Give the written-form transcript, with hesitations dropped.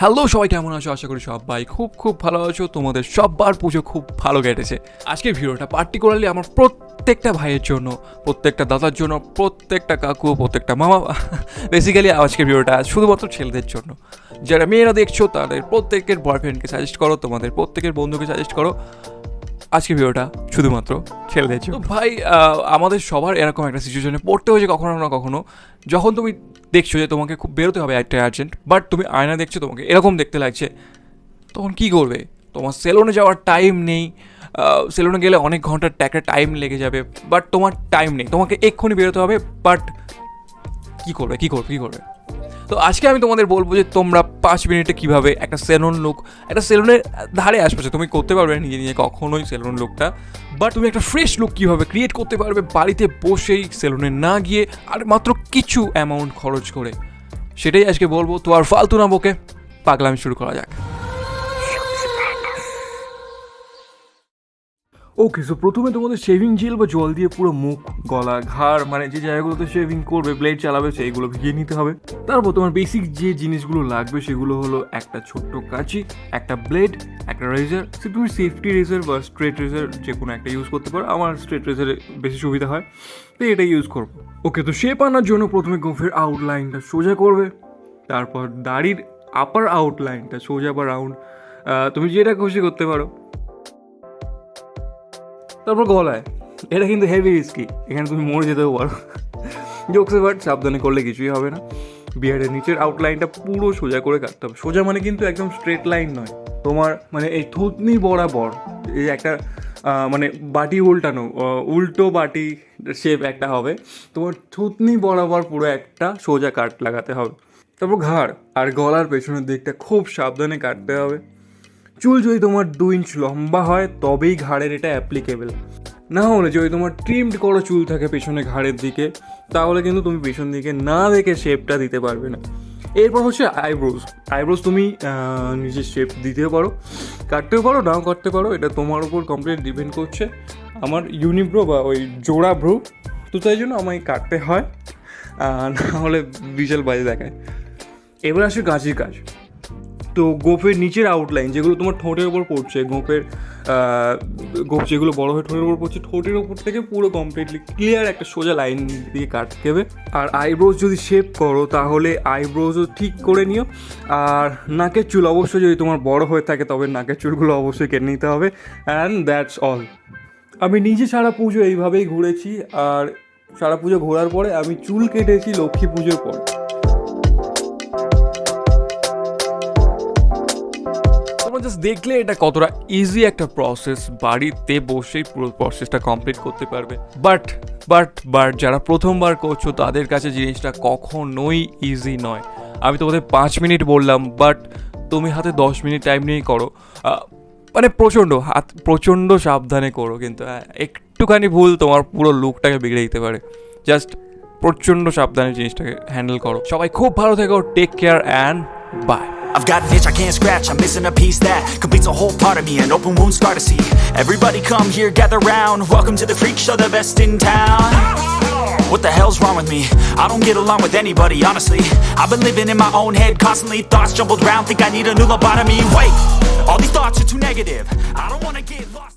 Hello সবাই, কেমন আছো? আশা করি সবাই খুব ভালো আছো। তোমাদের সবার পুজো খুব ভালো কেটেছে। আজকের ভিডিওটা পার্টিকুলারলি আমার প্রত্যেকটা ভাইয়ের জন্য, প্রত্যেকটা দাদার জন্য, প্রত্যেকটা কাকু, প্রত্যেকটা মামা, বেসিক্যালি আজকের ভিডিওটা শুধুমাত্র ছেলেদের জন্য। যারা মেয়েরা দেখছো তাদের প্রত্যেকের বয়ফ্রেন্ডকে সাজেস্ট করো, তোমাদের প্রত্যেকের বন্ধুকে সাজেস্ট করো। আজকের ভিডিওটা শুধুমাত্র ছেলেদের জন্য। ভাই, আমাদের সবার এরকম একটা সিচুয়েশনে পড়তে হয়েছে কখনো না কখনো, যখন তুমি দেখছো যে তোমাকে খুব বেরোতে হবে একটা আর্জেন্ট, বাট তুমি আয়না দেখছো তোমাকে এরকম দেখতে লাগছে, তখন কী করবে? তোমার সেলুনে যাওয়ার টাইম নেই, সেলুনে গেলে অনেক ঘন্টার একটা টাইম লেগে যাবে, বাট তোমার টাইম নেই, তোমাকে এক্ষুনি বেরোতে হবে, বাট কী করবে? তো আজকে আমি তোমাদের বলবো যে তোমরা 5 মিনিটে কীভাবে একটা সেলুন লুক, একটা সেলুনের ধারে আশপাশে তুমি করতে পারবে না নিজে কখনোই সেলুন লুকটা, বাট তুমি একটা ফ্রেশ লুক কীভাবে ক্রিয়েট করতে পারবে বাড়িতে বসেই, সেলুনে না গিয়ে, আর মাত্র কিছু অ্যামাউন্ট খরচ করে, সেটাই আজকে বলবো। তো আর ফালতু না বকে পাগলামি শুরু করা যাক। ওকে, সো প্রথমে তোমাদের শেভিং জেল বা জল দিয়ে পুরো মুখ, গলা, ঘাড়, মানে যে জায়গাগুলোতে শেভিং করবে, ব্লেড চালাবে, সেইগুলো ভিজিয়ে নিতে হবে। তারপর তোমার বেসিক যে জিনিসগুলো লাগবে সেগুলো হলো একটা ছোট্ট কাঁচি, একটা ব্লেড, একটা রেজার। সে তুমি সেফটি রেজার বা স্ট্রেট রেজার যে কোনো একটা ইউজ করতে পারো। আমার স্ট্রেট রেজারে বেশি সুবিধা হয়, তো এটা ইউজ করবো। ওকে, তো শেপ আনার জন্য প্রথমে গোফের আউটলাইনটা সোজা করবে, তারপর দাড়ির আপার আউটলাইনটা সোজা বা রাউন্ড, তুমি যেটা খুশি করতে পারো। তারপর গলায়, এটা কিন্তু হেভি রিস্কি, এখানে তুমি মরে যেতেও পারো। জোকসে বাট সাবধানে করলে কিছুই হবে না। বিয়ার্ডের নিচের আউটলাইনটা পুরো সোজা করে কাটতে হবে। সোজা মানে কিন্তু একদম স্ট্রেট লাইন নয়, তোমার মানে এই থুতনি বরাবর, এই একটা মানে বাটি উল্টানো, উল্টো বাটি শেপ একটা হবে, তোমার থুতনি বরাবর পুরো একটা সোজা কাট লাগাতে হবে। তারপর ঘাড় আর গলার পেছনের দিকটা খুব সাবধানে কাটতে হবে। চুল যদি তোমার 2 ইঞ্চ লম্বা হয় তবেই ঘাড়ের এটা অ্যাপ্লিকেবল, না হলে যদি তোমার ট্রিমড করা চুল থাকে পেছনে ঘাড়ের দিকে, তাহলে কিন্তু তুমি পেছন দিকে না দেখে শেপটা দিতে পারবে না। এরপর হচ্ছে আইব্রোজ তুমি নিজের শেপ দিতেও পারো, কাটতেও পারো, নাও কাটতে পারো, এটা তোমার উপর কমপ্লিট ডিপেন্ড করছে। আমার ইউনিব্রো বা ওই জোড়া ভ্রু, তো তাই জন্য আমায় কাটতে হয়, না হলে বিশাল বাজে দেখায়। এবার আসে গাছের কাজ। তো গোফের নিচের আউটলাইন যেগুলো তোমার ঠোঁটের ওপর পড়ছে, গোফ যেগুলো বড় হয়ে ঠোঁটের ওপর পড়ছে, ঠোঁটের ওপর থেকে পুরো কমপ্লিটলি ক্লিয়ার একটা সোজা লাইন দিয়ে কাটতে হবে। আর আইব্রোজ যদি শেপ করো তাহলে আইব্রোজও ঠিক করে নিও। আর নাকের চুল অবশ্যই যদি তোমার বড় হয়ে থাকে তবে নাকের চুলগুলো অবশ্যই কেটে নিতে হবে। And that's all. আমি নিজে সারা পুজো এইভাবেই ঘুরেছি, আর সারা পুজো ঘোরার পরে আমি চুল কেটেছি লক্ষ্মী পুজোর পর। জাস্ট দেখলে এটা কতটা ইজি একটা প্রসেস, বাড়িতে বসেই পুরো প্রসেসটা কমপ্লিট করতে পারবে। বাট যারা প্রথমবার করছো তাদের কাছে জিনিসটা কখনোই ইজি নয়। আমি তোমাদের 5 মিনিট বললাম, বাট তুমি হাতে 10 মিনিট টাইম নিয়েই করো, মানে প্রচণ্ড সাবধানে করো, কিন্তু একটুখানি ভুল তোমার পুরো লুকটাকে বিগড়ে দিতে পারে। জাস্ট প্রচণ্ড সাবধানে জিনিসটাকে হ্যান্ডেল করো। সবাই খুব ভালো থেকো, take care and bye. I've got an itch I can't scratch, I'm missing a piece that completes a whole part of me, an open wound scar to see. Everybody come here, gather round, welcome to the freak show, the best in town. What the hell's wrong with me? I don't get along with anybody, honestly. I've been living in my own head constantly, thoughts jumbled round, think I need a new lobotomy. Wait, all these thoughts are too negative, I don't wanna get lost.